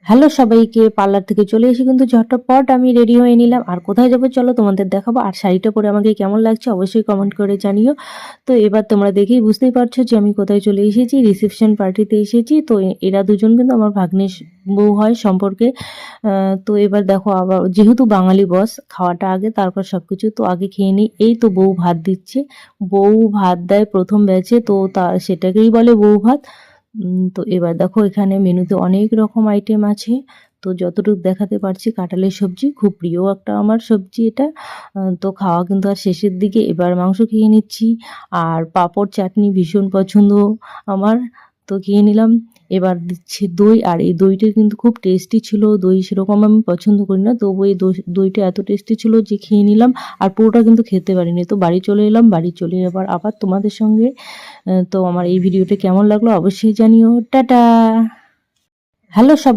Hello সবাইকে, parlour থেকে চলে এসে কিন্তু ঝটপট আমি রেডি হয়ে নিলাম। আর কোথায় যাবো চলো তোমাদের দেখাবো। আর শাড়িটা পরে আমাকে কেমন লাগছে অবশ্যই কমেন্ট করে জানিও। তো এবার তোমরা দেখেই বুঝতেই পারছো যে আমি কোথায় চলে এসেছি, রিসেপশন পার্টিতে এসেছি। তো এরা দুজন কিন্তু আমার ভাগ্নের বউ হয় সম্পর্কে। তো এবার দেখো, আবার যেহেতু বাঙালি বস, খাওয়াটা আগে তারপর সব কিছু। তো আগে খেয়ে নিই। এই তো বউ ভাত দিচ্ছে। বউ ভাত দেয় প্রথম ব্যাচে, তো সেটাকেই বলে বউ ভাত। তো এবার দেখো, এখানে মেনুতে অনেক রকম আইটেম আছে। তো যতটুকু দেখাতে পারছি, কাঁঠালের সবজি খুব প্রিয় একটা আমার সবজি এটা। তো খাওয়া কিন্তু আর শেষের দিকে। এবার মাংস খেয়ে নিচ্ছি। আর পাঁপড় চাটনি ভীষণ পছন্দ আমার, তো খেয়ে নিলাম। এবার দিচ্ছে দই, আর এই দইটা কিন্তু খুব টেস্টি ছিল। দই সেরকম আমি পছন্দ করি না, তবু এই দইটা এত টেস্টি ছিল যে খেয়ে নিলাম। আর পুরোটা কিন্তু খেতে পারিনি, তো বাড়ি চলে এলাম। বাড়ি চলে আবার আবার তোমাদের সঙ্গে। তো আমার এই ভিডিওটা কেমন লাগলো অবশ্যই জানিও। টাটা। হ্যালো সব